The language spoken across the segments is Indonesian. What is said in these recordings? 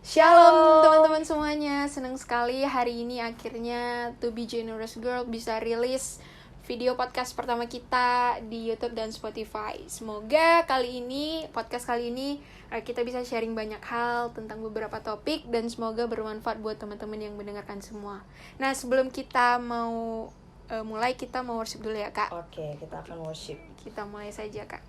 Shalom teman-teman semuanya, senang sekali hari ini akhirnya To Be Generous Girl bisa rilis video podcast pertama kita di YouTube dan Spotify. Semoga podcast kali ini kita bisa sharing banyak hal tentang beberapa topik dan semoga bermanfaat buat teman-teman yang mendengarkan semua. Nah, sebelum kita mau mulai, kita mau worship dulu ya, Kak. Oke, kita akan worship. Kita mulai saja, Kak.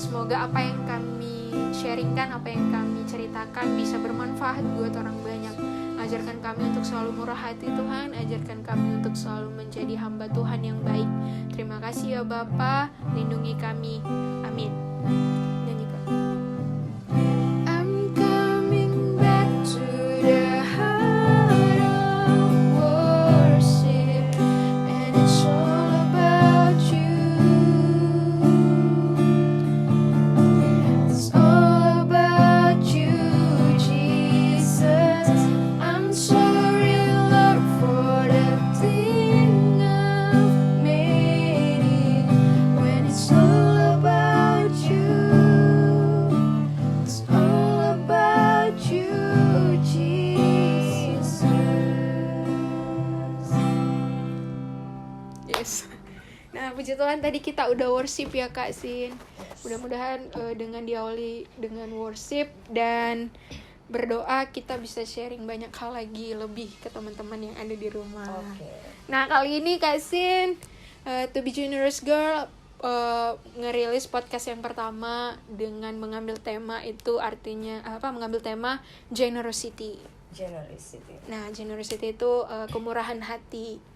Semoga apa yang kami sharingkan, apa yang kami ceritakan bisa bermanfaat buat orang banyak. Ajarkan kami untuk selalu murah hati Tuhan, ajarkan kami untuk selalu menjadi hamba Tuhan yang baik. Terima kasih ya Bapa, lindungi kami. Amin. Nyanyi Kak. I'm coming back to the heart. puji Tuhan tadi kita udah worship ya Kak Sin. Mudah-mudahan dengan diawali dengan worship dan berdoa kita bisa sharing banyak hal lagi lebih ke teman-teman yang ada di rumah. Nah kali ini Kak Sin, To Be Generous Girl ngerilis podcast yang pertama dengan mengambil tema itu artinya mengambil tema generosity. Nah generosity itu kemurahan hati.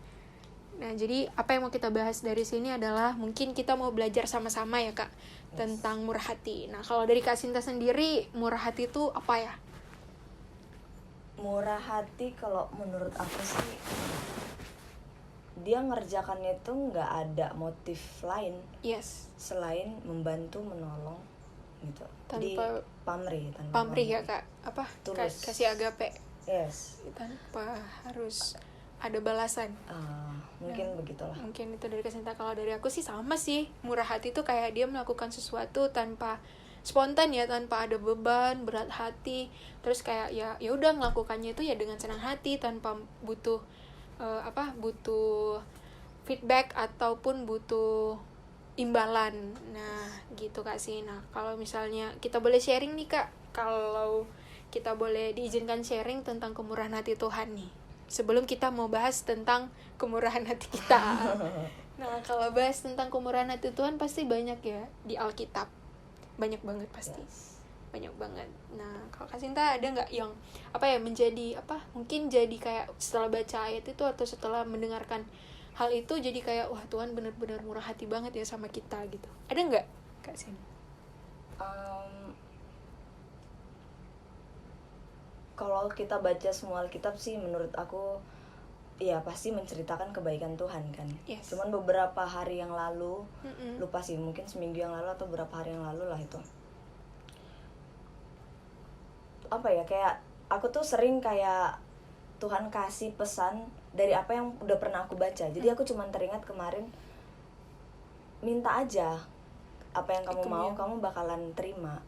Nah, jadi apa yang mau kita bahas dari sini adalah mungkin kita mau belajar sama-sama ya, Kak, tentang murah hati. Nah, kalau dari Kak Sinta sendiri, murah hati itu apa ya? Murah hati kalau menurut aku sih, dia ngerjakannya itu nggak ada motif lain. Yes. Selain membantu, menolong, gitu. Tanpa pamrih ya, Kak? Apa? Tulus. Kasih agape. Yes. Tanpa harus ada balasan. Mungkin begitulah. Mungkin itu dari Kak Sinta. Kalau dari aku sih sama sih. Murah hati itu kayak dia melakukan sesuatu tanpa spontan ya, tanpa ada beban, berat hati. Terus kayak ya udah melakukannya itu ya dengan senang hati tanpa butuh butuh feedback ataupun butuh imbalan. Nah, gitu Kak sih. Nah, kalau misalnya kita boleh sharing nih Kak, kalau kita boleh diizinkan sharing tentang kemurahan hati Tuhan nih. Sebelum kita mau bahas tentang kemurahan hati kita. Nah, kalau bahas tentang kemurahan hati Tuhan pasti banyak ya di Alkitab. Banyak banget pasti. Yes. Banyak banget. Nah, kalau Kak Sinta ada nggak yang menjadi mungkin jadi kayak setelah baca ayat itu atau setelah mendengarkan hal itu jadi kayak wah Tuhan benar-benar murah hati banget ya sama kita gitu. Ada nggak Kak Sinta? Kalau kita baca semua Alkitab sih menurut aku ya pasti menceritakan kebaikan Tuhan kan. Yes. Cuman beberapa hari yang lalu, lupa sih, mungkin seminggu yang lalu atau beberapa hari yang lalu lah itu. Kayak aku tuh sering kayak Tuhan kasih pesan dari apa yang udah pernah aku baca. Jadi aku cuman teringat kemarin, minta aja apa yang kamu mau, kamu bakalan terima.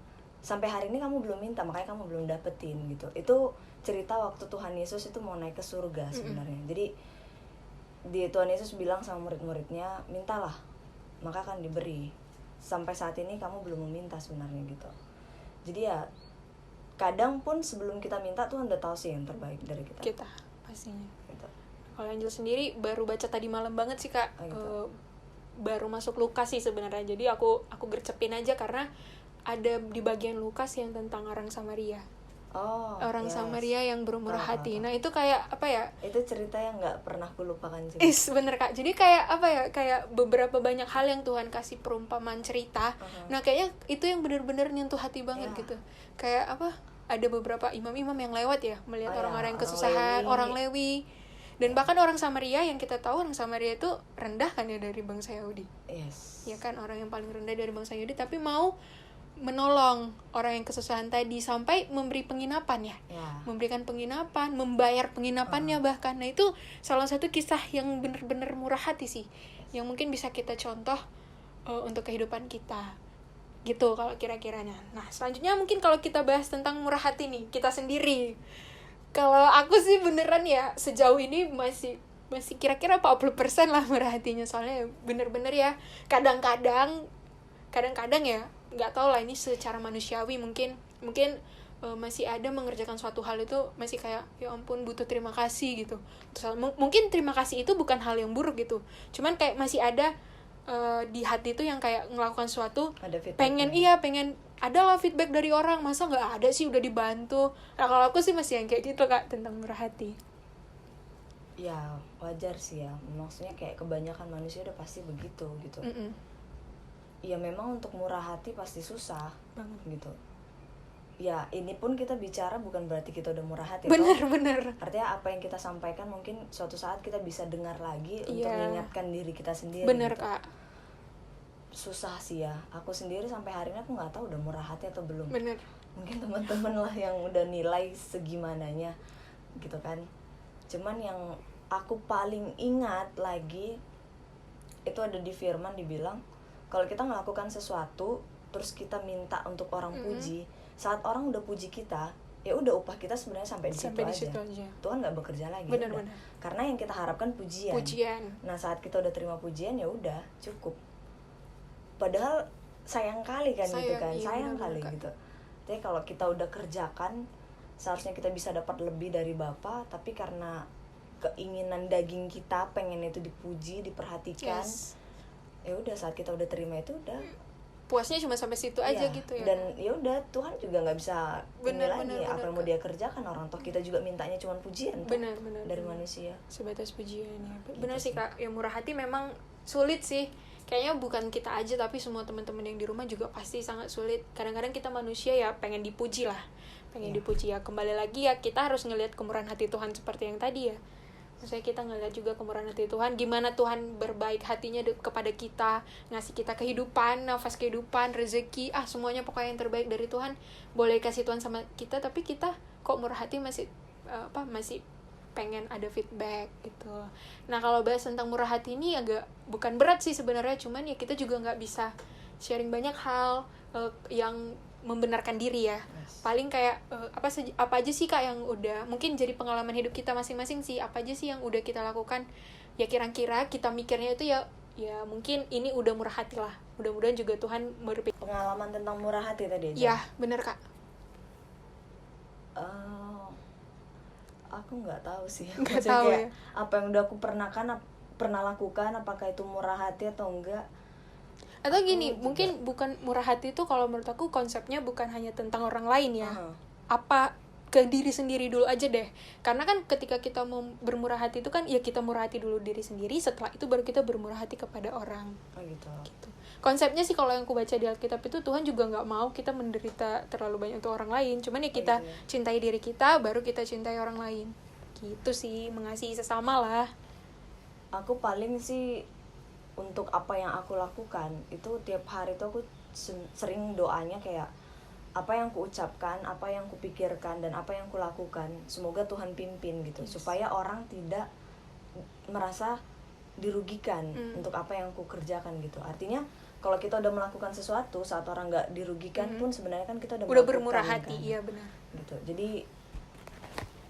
Sampai hari ini kamu belum minta, makanya kamu belum dapetin gitu. Itu cerita waktu Tuhan Yesus itu mau naik ke surga sebenarnya. Jadi Tuhan Yesus bilang sama murid-muridnya, mintalah maka akan diberi. Sampai saat ini kamu belum meminta sebenarnya gitu. Jadi ya kadang pun sebelum kita minta Tuhan udah tahu sih yang terbaik dari kita. Kita pastinya Gitu. Kalau Angel sendiri baru baca tadi malam banget sih Kak. Gitu. Baru masuk Lukas sih sebenarnya. Jadi aku gercepin aja karena ada di bagian Lukas yang tentang orang Samaria. Orang yes. Samaria yang bermurah hati. Nah, itu kayak Itu cerita yang enggak pernah aku lupakan juga. Bener Kak. Jadi kayak kayak beberapa banyak hal yang Tuhan kasih perumpamaan cerita. Nah, kayaknya itu yang benar-benar nyentuh hati banget gitu. Kayak ada beberapa imam-imam yang lewat ya melihat orang-orang yang kesusahan, orang Lewi. Dan bahkan orang Samaria yang kita tahu orang Samaria itu rendah kan ya dari bangsa Yahudi. Yes. Ya kan, orang yang paling rendah dari bangsa Yahudi tapi mau menolong orang yang kesusahan tadi sampai memberi penginapan ya. Memberikan penginapan, membayar penginapannya bahkan. Nah, itu salah satu kisah yang benar-benar murah hati sih. Yang mungkin bisa kita contoh untuk kehidupan kita. Gitu kalau kira-kiranya. Nah, selanjutnya mungkin kalau kita bahas tentang murah hati nih, kita sendiri. Kalau aku sih beneran ya sejauh ini masih kira-kira 40% lah murah hatinya. Soalnya bener-bener ya kadang-kadang ya nggak tahu lah ini secara manusiawi mungkin masih ada mengerjakan suatu hal itu masih kayak ya ampun butuh terima kasih gitu. Terus, mungkin terima kasih itu bukan hal yang buruk gitu, cuman kayak masih ada di hati itu yang kayak melakukan suatu pengen ada lah feedback dari orang, masa nggak ada sih udah dibantu. Nah, kalau aku sih masih yang kayak gitu Kak tentang murah hati. Ya wajar sih ya, maksudnya kayak kebanyakan manusia udah pasti begitu gitu. Ya memang untuk murah hati pasti susah banget gitu. Ya ini pun kita bicara bukan berarti kita udah murah hati. Bener. Artinya apa yang kita sampaikan mungkin suatu saat kita bisa dengar lagi untuk mengingatkan diri kita sendiri. Bener gitu. Kak. Susah sih ya. Aku sendiri sampai hari ini aku nggak tahu udah murah hati atau belum. Bener. Mungkin teman-teman lah yang udah nilai segimananya gitu kan. Cuman yang aku paling ingat lagi itu ada di firman dibilang kalau kita melakukan sesuatu terus kita minta untuk orang puji, saat orang udah puji kita ya udah upah kita sebenarnya sampai di situ aja. Tuhan nggak bekerja lagi. Benar-benar. Karena yang kita harapkan pujian. Nah saat kita udah terima pujian ya udah cukup. Padahal sayang kali kan gitu kan, sayang kali gitu. Jadi kalau kita udah kerjakan, seharusnya kita bisa dapat lebih dari Bapa, tapi karena keinginan daging kita pengen itu dipuji, diperhatikan, ya udah saat kita udah terima itu udah puasnya cuma sampai situ aja gitu ya. Dan ya udah Tuhan juga nggak bisa lagi apa yang mau dia kerjakan, orang toh kita juga mintanya cuma pujian dari manusia. Sebatas pujian ya. Benar sih Kak, yang murah hati memang sulit sih. Kayaknya bukan kita aja tapi semua teman-teman yang di rumah juga pasti sangat sulit. Kadang-kadang kita manusia ya pengen dipuji lah. Dipuji ya. Kembali lagi ya kita harus ngelihat kemurahan hati Tuhan seperti yang tadi ya. Maksudnya kita ngeliat juga kemurahan hati Tuhan, gimana Tuhan berbaik hatinya kepada kita, ngasih kita kehidupan, nafas kehidupan, rezeki, semuanya pokoknya yang terbaik dari Tuhan boleh kasih Tuhan sama kita, tapi kita kok murah hati masih pengen ada feedback gitu. Nah kalau bahas tentang murah hati ini agak bukan berat sih sebenarnya, cuman ya kita juga nggak bisa sharing banyak hal yang membenarkan diri ya. Paling kayak apa aja sih Kak yang udah mungkin jadi pengalaman hidup kita masing-masing sih, apa aja sih yang udah kita lakukan ya kira-kira kita mikirnya itu ya mungkin ini udah murah hati lah. Mudah-mudahan juga Tuhan berpikir pengalaman tentang murah hati tadi aja. Ya bener Kak. Aku nggak tahu sih. Nggak tahu kayak ya. Apa yang udah aku pernah lakukan, apakah itu murah hati atau enggak? Atau gini, mungkin bukan murah hati itu kalau menurut aku konsepnya bukan hanya tentang orang lain ya. Apa ke diri sendiri dulu aja deh. Karena kan ketika kita mau bermurah hati itu kan ya kita murah hati dulu diri sendiri, setelah itu baru kita bermurah hati kepada orang. Gitu. Konsepnya sih kalau yang aku baca di Alkitab itu Tuhan juga nggak mau kita menderita terlalu banyak untuk orang lain. Cuman ya kita cintai diri kita, baru kita cintai orang lain. Gitu sih, mengasihi sesama lah. Aku paling sih untuk apa yang aku lakukan itu tiap hari tuh aku sering doanya kayak apa yang ku ucapkan, apa yang ku pikirkan, dan apa yang ku lakukan semoga Tuhan pimpin gitu, supaya orang tidak merasa dirugikan untuk apa yang ku kerjakan gitu. Artinya kalau kita udah melakukan sesuatu saat orang nggak dirugikan pun sebenarnya kan kita udah bermurah hati kan? Iya benar gitu. Jadi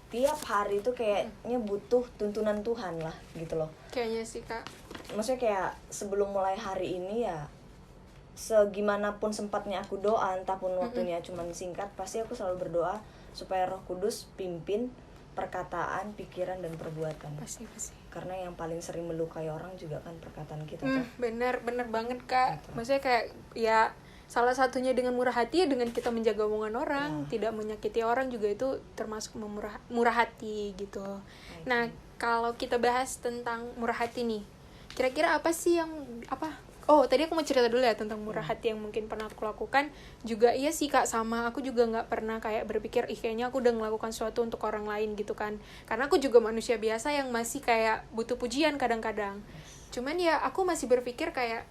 tiap hari itu kayaknya butuh tuntunan Tuhan lah gitu loh. Kayaknya sih Kak. Maksudnya kayak sebelum mulai hari ini ya segimanapun sempatnya aku doa, entah pun waktunya cuman singkat, pasti aku selalu berdoa supaya Roh Kudus pimpin perkataan, pikiran, dan perbuatan. Pasti. Karena yang paling sering melukai orang juga kan perkataan kita. Bener banget Kak. Gitu. Maksudnya kayak ya salah satunya dengan murah hati ya dengan kita menjaga omongan orang, tidak menyakiti orang juga itu termasuk murah hati gitu. Nah, kalau kita bahas tentang murah hati nih, kira-kira apa sih yang tadi aku mau cerita dulu ya tentang murah hati yang mungkin pernah aku lakukan. Juga iya sih Kak, sama aku juga nggak pernah kayak berpikir kayaknya aku udah melakukan sesuatu untuk orang lain gitu kan, karena aku juga manusia biasa yang masih kayak butuh pujian kadang-kadang. Cuman ya aku masih berpikir kayak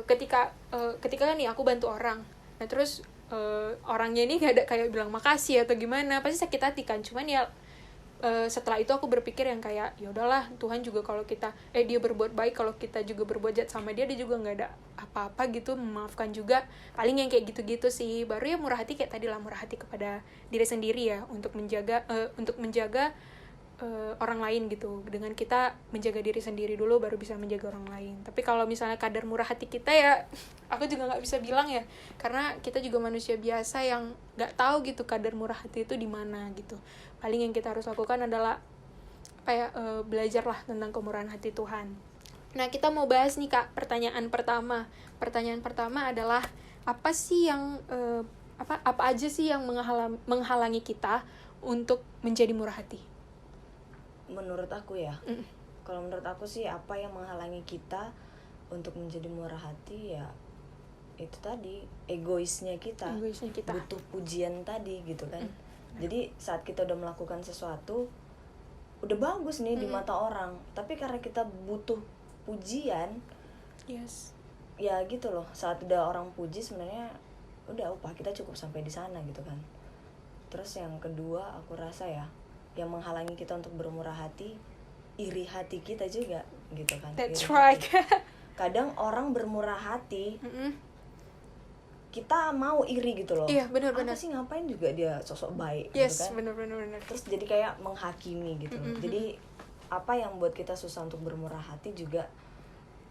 ketika nih aku bantu orang, nah terus orangnya ini gak ada kayak bilang makasih atau gimana, pasti sakit hati kan. Cuman ya setelah itu aku berpikir yang kayak ya udahlah, Tuhan juga kalau kita dia berbuat baik, kalau kita juga berbuat jahat sama dia juga nggak ada apa-apa gitu, memaafkan juga. Paling yang kayak gitu-gitu sih, baru ya murah hati kayak tadi lah, murah hati kepada diri sendiri ya, untuk menjaga orang lain gitu. Dengan kita menjaga diri sendiri dulu baru bisa menjaga orang lain. Tapi kalau misalnya kadar murah hati kita ya aku juga nggak bisa bilang ya, karena kita juga manusia biasa yang nggak tahu gitu kadar murah hati itu di mana gitu. Paling yang kita harus lakukan adalah belajarlah tentang kemurahan hati Tuhan. Nah, kita mau bahas nih Kak, pertanyaan pertama adalah apa sih yang apa aja sih yang menghalangi kita untuk menjadi murah hati? Menurut aku ya, kalau menurut aku sih apa yang menghalangi kita untuk menjadi murah hati ya itu tadi, egoisnya kita. Butuh pujian tadi gitu kan. Jadi saat kita udah melakukan sesuatu udah bagus nih di mata orang, tapi karena kita butuh pujian, ya gitu loh, saat udah orang puji sebenarnya udah upah kita cukup sampai di sana gitu kan. Terus yang kedua aku rasa ya, yang menghalangi kita untuk bermurah hati, iri hati kita juga gitu kan. That's right. Kadang orang bermurah hati kita mau iri gitu loh. Iya, benar-benar. Apa sih, ngapain juga dia sosok baik Yes, gitu kan. benar-benar. Terus jadi kayak menghakimi gitu. Jadi apa yang buat kita susah untuk bermurah hati juga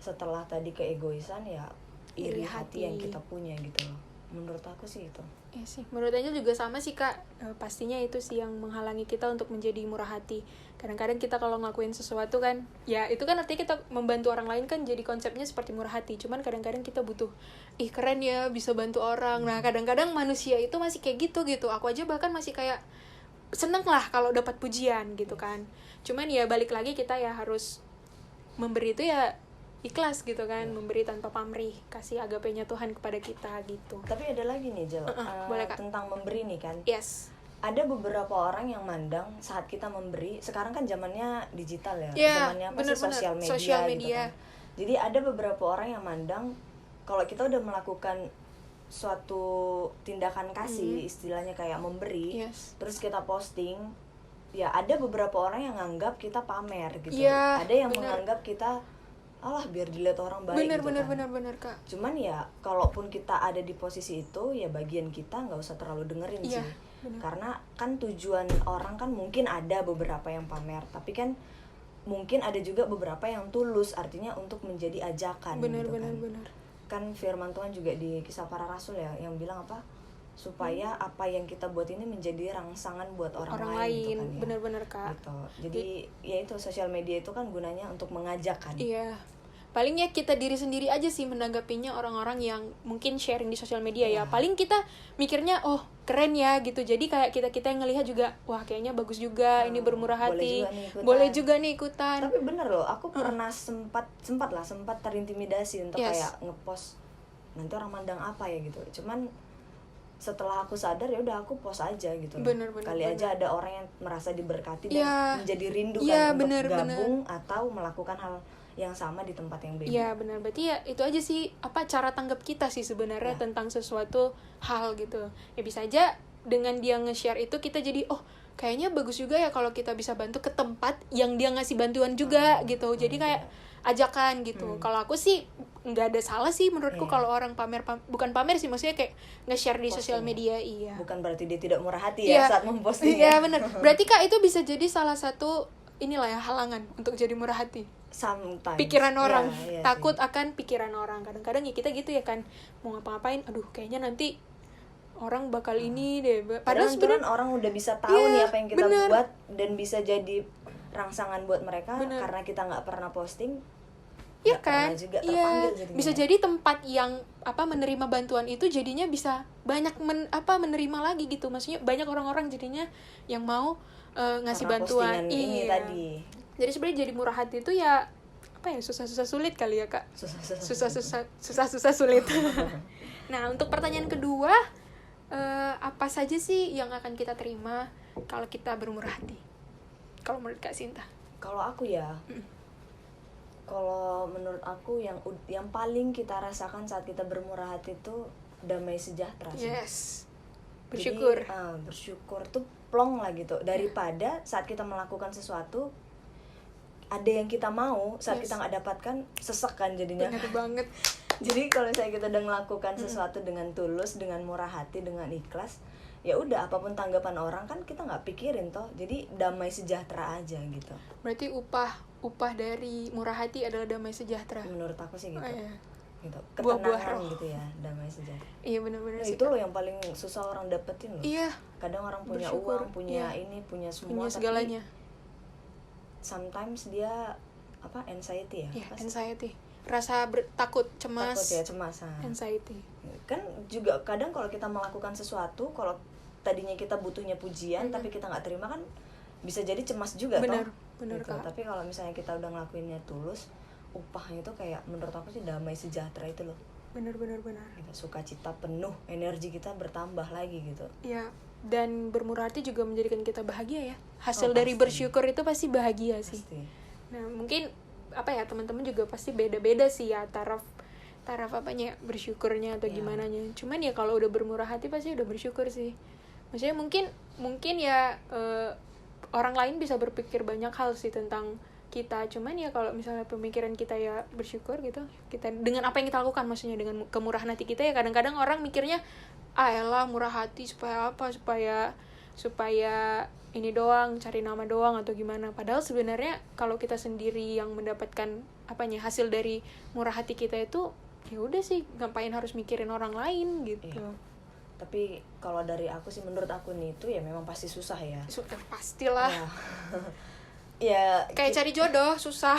setelah tadi keegoisan ya iri hati yang kita punya gitu loh. Menurut aku sih itu. Iya sih, menurut Angel juga sama sih Kak. Pastinya itu sih yang menghalangi kita untuk menjadi murah hati. Kadang-kadang kita kalau ngelakuin sesuatu kan, ya itu kan artinya kita membantu orang lain kan, jadi konsepnya seperti murah hati. Cuman kadang-kadang kita butuh, ih keren ya bisa bantu orang. Nah kadang-kadang manusia itu masih kayak gitu. Aku aja bahkan masih kayak seneng lah kalau dapat pujian gitu kan. Cuman ya balik lagi kita ya harus memberi itu ya ikhlas gitu kan, memberi tanpa pamrih, kasih agapenya Tuhan kepada kita gitu. Tapi ada lagi nih Jel, boleh, Kak. tentang memberi nih kan. Yes. Ada beberapa orang yang mandang saat kita memberi, sekarang kan zamannya digital ya, zamannya apa sih, sosial media gitu kan. Jadi ada beberapa orang yang mandang kalau kita udah melakukan suatu tindakan kasih, istilahnya kayak memberi, terus kita posting, ya ada beberapa orang yang nganggap kita pamer gitu. Ada yang menganggap kita alah biar dilihat orang baik gitu kan. Bener Kak. Cuman ya kalaupun kita ada di posisi itu ya bagian kita nggak usah terlalu dengerin sih. Bener. Karena kan tujuan orang kan mungkin ada beberapa yang pamer, tapi kan mungkin ada juga beberapa yang tulus, artinya untuk menjadi ajakan gitu kan. Bener. Kan firman Tuhan juga di Kisah Para Rasul ya yang bilang apa? Supaya apa yang kita buat ini menjadi rangsangan buat orang lain gitu kan ya. Bener Kak. Gitu. Jadi ya itu sosial media itu kan gunanya untuk mengajak kan. Iya. Paling ya kita diri sendiri aja sih menanggapinya orang-orang yang mungkin sharing di sosial media ya. Paling kita mikirnya oh keren ya gitu. Jadi kayak kita yang ngelihat juga wah kayaknya bagus juga, ini bermurah hati. Boleh juga nih ikutan. Tapi bener loh, aku pernah sempat terintimidasi untuk kayak ngepost nanti orang mandang apa ya gitu. Cuman setelah aku sadar ya udah aku post aja gitu. Bener. Kali aja ada orang yang merasa diberkati dan menjadi rindu kan untuk gabung atau melakukan hal yang sama di tempat yang beda. Iya benar, berarti ya itu aja sih apa cara tanggap kita sih sebenarnya tentang sesuatu hal gitu. Ya bisa aja dengan dia nge-share itu kita jadi oh kayaknya bagus juga ya kalau kita bisa bantu ke tempat yang dia ngasih bantuan juga gitu. Jadi kayak ajakan gitu. Kalau aku sih nggak ada salah sih menurutku kalau orang bukan pamer sih, maksudnya kayak nge-share di sosial media. Iya. Bukan berarti dia tidak murah hati ya saat memposting. Iya benar. Berarti Kak itu bisa jadi salah satu inilah ya halangan untuk jadi murah hati. Sometimes. Pikiran orang, takut akan pikiran orang. Kadang-kadang ya kita gitu ya kan, mau ngapa-ngapain, aduh kayaknya nanti orang bakal ini deh. Padahal sebenarnya orang udah bisa tahu nih apa yang kita buat dan bisa jadi rangsangan buat mereka karena kita nggak pernah posting. Iya kan? Juga bisa jadi tempat yang menerima bantuan itu jadinya bisa banyak menerima lagi gitu. Maksudnya banyak orang-orang jadinya yang mau ngasih karena bantuan ini tadi. Jadi sebenarnya jadi murah hati itu ya susah-susah sulit kali ya Kak. Susah-susah sulit. Nah untuk pertanyaan kedua, apa saja sih yang akan kita terima kalau kita bermurah hati? Kalau menurut Kak Sinta? Kalau aku ya, kalau menurut aku yang paling kita rasakan saat kita bermurah hati itu damai sejahtera sih. Yes. Bersyukur. Jadi, bersyukur tuh plong lah gitu. Daripada saat kita melakukan sesuatu ada yang kita mau, saat kita nggak dapatkan sesek kan jadinya. Bener banget. Jadi kalau misalnya kita udah melakukan sesuatu dengan tulus, dengan murah hati, dengan ikhlas, ya udah apapun tanggapan orang kan kita nggak pikirin toh. Jadi damai sejahtera aja gitu. Berarti upah dari murah hati adalah damai sejahtera. Menurut aku sih gitu. Gitu. Buah-buah ketenangan gitu ya, damai sejahtera. Iya benar-benar sih. Itu loh yang paling susah orang dapetin loh. Iya. Kadang orang punya bersyukur. Uang, punya ini, punya semua, punya segalanya. Tapi sometimes dia anxiety ya? Anxiety. Rasa takut, cemas. Takut ya, cemas. Anxiety. Kan juga kadang kalau kita melakukan sesuatu, kalau tadinya kita butuhnya pujian tapi kita nggak terima kan bisa jadi cemas juga bener gitu. Kak. Tapi kalau misalnya kita udah ngelakuinnya tulus, upahnya itu kayak menurut aku sih damai sejahtera itu loh. Benar. Gitu, sukacita penuh, energi kita bertambah lagi gitu. Iya. Dan bermurah hati juga menjadikan kita bahagia ya. Hasil dari bersyukur itu pasti bahagia sih. Nah mungkin teman-teman juga pasti beda-beda sih ya taraf bersyukurnya atau gimana nya. Cuman ya kalau udah bermurah hati pasti udah bersyukur sih. Maksudnya mungkin ya orang lain bisa berpikir banyak hal sih tentang kita. Cuman ya kalau misalnya pemikiran kita ya bersyukur gitu, kita dengan apa yang kita lakukan, maksudnya dengan kemurahan hati kita ya. Kadang-kadang orang mikirnya elah murah hati supaya apa, supaya ini doang, cari nama doang atau gimana. Padahal sebenarnya kalau kita sendiri yang mendapatkan hasil dari murah hati kita itu, ya udah sih, ngapain harus mikirin orang lain gitu. Iya. Tapi kalau dari aku sih, menurut aku nih itu ya memang pasti susah ya. Pastilah. Ya kayak cari jodoh susah.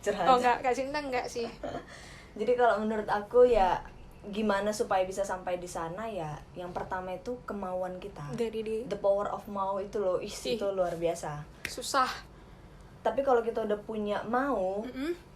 Curhat. Kak Sinta enggak sih. Jadi kalau menurut aku ya gimana supaya bisa sampai di sana ya, yang pertama itu kemauan kita. The power of mau itu loh, itu luar biasa. Susah. Tapi kalau kita udah punya mau,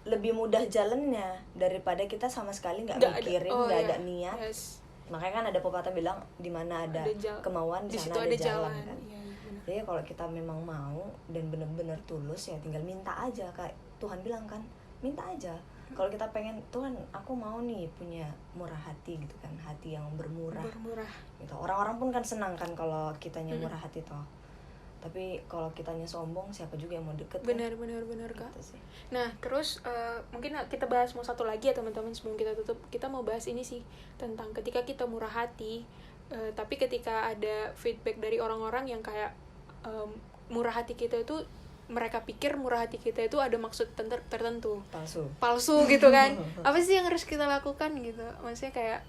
lebih mudah jalannya daripada kita sama sekali nggak mikirin, nggak ada niat. Yes. Makanya kan ada pepatah bilang di mana ada kemauan di sana ada jalan kan. Ya, jadi kalau kita memang mau dan benar-benar tulus ya tinggal minta aja, kayak Tuhan bilang kan, minta aja. Kalau kita pengen, Tuhan aku mau nih punya murah hati gitu kan, hati yang bermurah gitu. Orang-orang pun kan senang kan kalau kitanya murah hati toh. Tapi kalau kitanya sombong, siapa juga yang mau deket benar Kak gitu sih. Nah terus mungkin kita bahas mau satu lagi ya teman-teman sebelum kita tutup. Kita mau bahas ini sih, tentang ketika kita murah hati, tapi ketika ada feedback dari orang-orang yang kayak murah hati kita itu, mereka pikir murah hati kita itu ada maksud tertentu, palsu gitu kan. Apa sih yang harus kita lakukan gitu, maksudnya kayak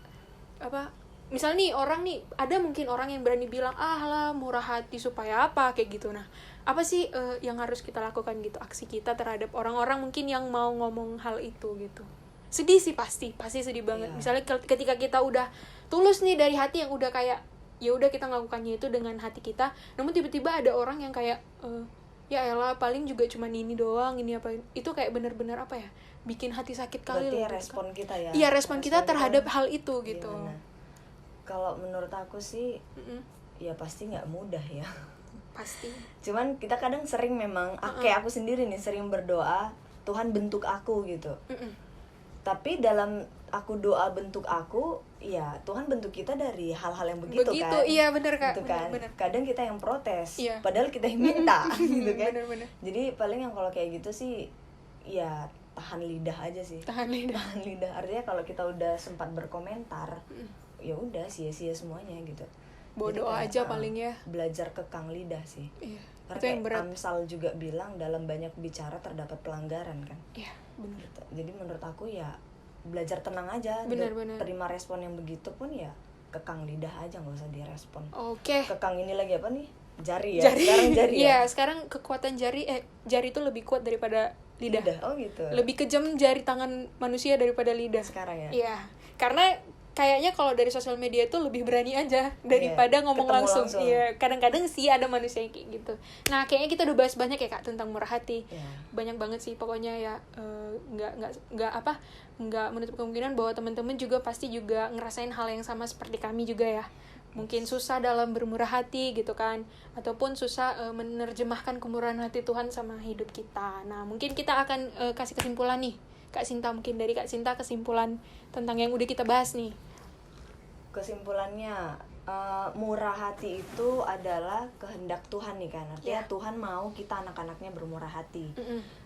misalnya nih orang nih, ada mungkin orang yang berani bilang lah murah hati supaya apa kayak gitu. Nah apa sih yang harus kita lakukan gitu, aksi kita terhadap orang-orang mungkin yang mau ngomong hal itu gitu. Sedih sih, pasti sedih banget. Misalnya ketika kita udah tulus nih dari hati, yang udah kayak ya udah kita melakukannya itu dengan hati kita, namun tiba-tiba ada orang yang kayak ya elah paling juga cuma ini doang, ini apa, itu kayak bener-bener bikin hati sakit kali. Berarti respon kita ya. Iya, respon kita terhadap hal itu gitu. Kalau menurut aku sih ya pasti nggak mudah ya. Pasti. Cuman kita kadang sering memang kayak aku sendiri nih sering berdoa, Tuhan bentuk aku gitu. Tapi dalam aku doa bentuk aku, ya Tuhan bentuk kita dari hal-hal yang begitu kan. Iya benar Kak. Gitu kan. Bener. Kadang kita yang protes, padahal kita yang minta gitu kan. Bener. Jadi paling yang kalau kayak gitu sih ya tahan lidah aja sih. Tahan lidah. Artinya kalau kita udah sempat berkomentar, ya udah sia-sia semuanya gitu. Bodoh aja paling ya. Belajar kekang lidah sih. Iya. Karena kayak Amsal juga bilang dalam banyak bicara terdapat pelanggaran kan. Iya, benar. Gitu. Jadi menurut aku ya belajar tenang aja, bener. terima respon yang begitu pun ya kekang lidah aja, nggak usah direspon. Oke. Kekang ini lagi apa nih? Jari ya. Sekarang jari ya. Iya, sekarang kekuatan jari itu lebih kuat daripada lidah. Oh gitu. Lebih kejam jari tangan manusia daripada lidah. Sekarang ya. Iya. Karena kayaknya kalau dari sosial media itu lebih berani aja daripada ngomong langsung. Iya, kadang-kadang sih ada manusia yang kayak gitu. Nah, kayaknya kita udah bahas banyak ya Kak tentang murah hati. Banyak banget sih pokoknya ya. Nggak menutup kemungkinan bahwa teman-teman juga pasti juga ngerasain hal yang sama seperti kami juga ya. Mungkin susah dalam bermurah hati gitu kan, ataupun susah menerjemahkan kemurahan hati Tuhan sama hidup kita. Nah, mungkin kita akan kasih kesimpulan nih. Kak Sinta, mungkin dari Kak Sinta kesimpulan tentang yang udah kita bahas nih. Kesimpulannya murah hati itu adalah kehendak Tuhan nih kan. Artinya Tuhan mau kita anak-anaknya bermurah hati.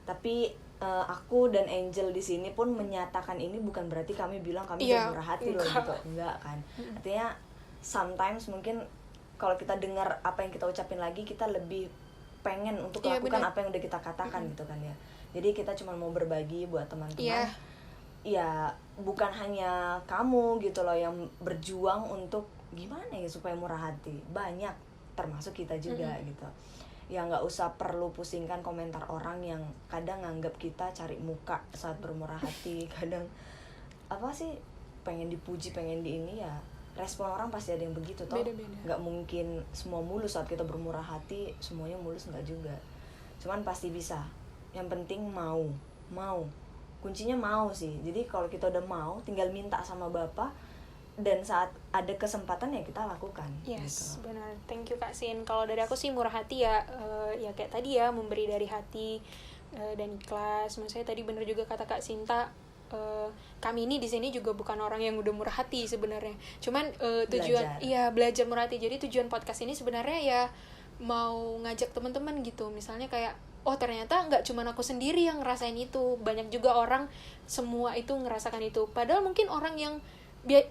Tapi aku dan Angel di sini pun menyatakan ini bukan berarti kami bilang kami bermurah hati loh gitu. Enggak kan. Artinya sometimes mungkin kalau kita dengar apa yang kita ucapin lagi, kita lebih pengen untuk lakukan apa yang udah kita katakan gitu kan ya. Jadi kita cuma mau berbagi buat teman-teman. Ya bukan hanya kamu gitu loh yang berjuang untuk gimana ya supaya murah hati, banyak termasuk kita juga gitu. Ya nggak usah perlu pusingkan komentar orang yang kadang nganggap kita cari muka saat bermurah hati, kadang apa sih pengen dipuji, pengen di ini ya. Respon orang pasti ada yang begitu toh. Nggak mungkin semua mulus saat kita bermurah hati, semuanya mulus, nggak juga. Cuman pasti bisa. Yang penting mau. Kuncinya mau sih. Jadi kalau kita udah mau, tinggal minta sama Bapa, dan saat ada kesempatan ya kita lakukan. Yes, gitu. benar. Thank you Kak Sin. Kalau dari aku sih murah hati ya, ya kayak tadi ya, memberi dari hati dan ikhlas. Maksudnya tadi benar juga kata Kak Sinta. Kami ini di sini juga bukan orang yang udah murah hati sebenarnya. Cuman tujuan belajar murah hati. Jadi tujuan podcast ini sebenarnya ya mau ngajak teman-teman gitu. Misalnya kayak oh ternyata nggak cuma aku sendiri yang ngerasain itu, banyak juga orang, semua itu ngerasakan itu. Padahal mungkin orang yang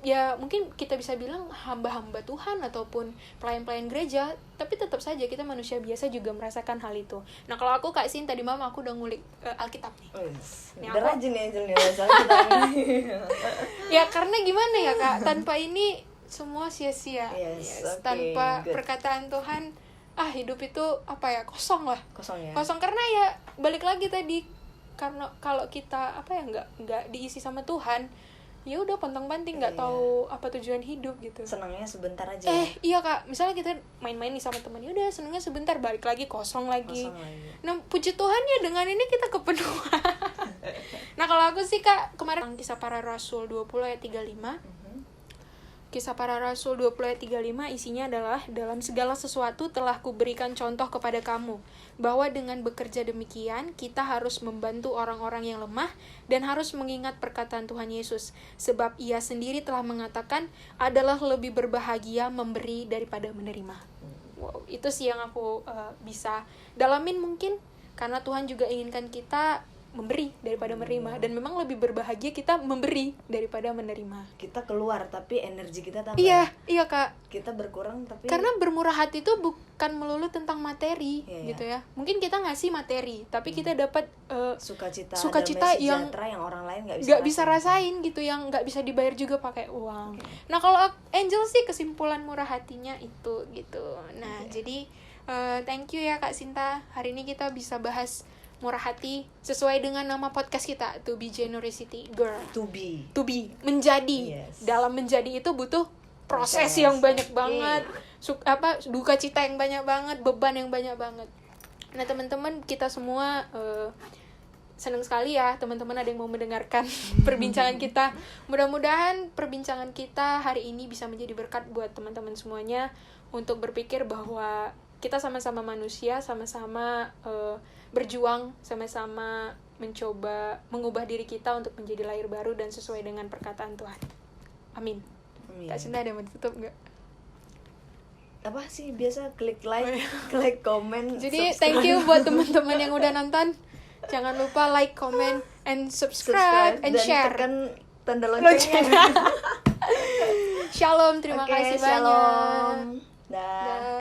ya mungkin kita bisa bilang hamba-hamba Tuhan ataupun pelayan-pelayan gereja, tapi tetap saja kita manusia biasa juga merasakan hal itu. Nah kalau aku Kak Sin, tadi mama aku udah ngulik Alkitab nih. Udah rajin ya Angel nih masalah kita ini. Ya karena gimana ya Kak, tanpa ini semua sia-sia. Yes, okay, tanpa good. perkataan Tuhan, hidup itu apa ya, kosong lah. Kosong ya. Kosong karena ya balik lagi tadi, karena kalau kita apa ya nggak diisi sama Tuhan, ya udah pontang-panting, nggak tahu apa tujuan hidup gitu. Senangnya sebentar aja. Iya Kak, misalnya kita main-main nih sama teman, ya udah senangnya sebentar, balik lagi kosong lagi. Nah puji Tuhan ya dengan ini kita kepenuhan. Nah kalau aku sih Kak, kemarin Kisah Para Rasul 20 ayat 35. Kisah Para Rasul 20 ayat 35 isinya adalah, dalam segala sesuatu telah kuberikan contoh kepada kamu, bahwa dengan bekerja demikian kita harus membantu orang-orang yang lemah dan harus mengingat perkataan Tuhan Yesus, sebab ia sendiri telah mengatakan adalah lebih berbahagia memberi daripada menerima. Wow, itu sih yang aku bisa dalamin mungkin, karena Tuhan juga inginkan kita memberi daripada menerima, dan memang lebih berbahagia kita memberi daripada menerima. Kita keluar tapi energi kita tambah. Iya Kak. Kita berkurang tapi karena bermurah hati itu bukan melulu tentang materi, gitu ya. Mungkin kita ngasih materi, tapi kita dapat sukacita yang orang lain nggak bisa rasain gitu, yang nggak bisa dibayar juga pakai uang. Nah kalau Angel sih kesimpulan murah hatinya itu gitu. Nah jadi thank you ya Kak Sinta, hari ini kita bisa bahas murah hati sesuai dengan nama podcast kita, To Be Generosity Girl. To be menjadi. Yes. Dalam menjadi itu butuh proses yang banyak banget, duka cita yang banyak banget, beban yang banyak banget. Nah teman-teman, kita semua senang sekali ya teman-teman ada yang mau mendengarkan perbincangan kita. Mudah-mudahan perbincangan kita hari ini bisa menjadi berkat buat teman-teman semuanya, untuk berpikir bahwa kita sama-sama manusia, sama-sama berjuang, sama-sama mencoba mengubah diri kita untuk menjadi lahir baru dan sesuai dengan perkataan Tuhan. Amin. Kak Sinta ada mau tutup nggak? Apa sih, biasa klik like, klik komen. Jadi thank you buat teman-teman yang udah nonton. Jangan lupa like, comment, and subscribe and dan share. Tekan tanda loncengnya. Shalom, terima kasih banyak. Shalom. Dah.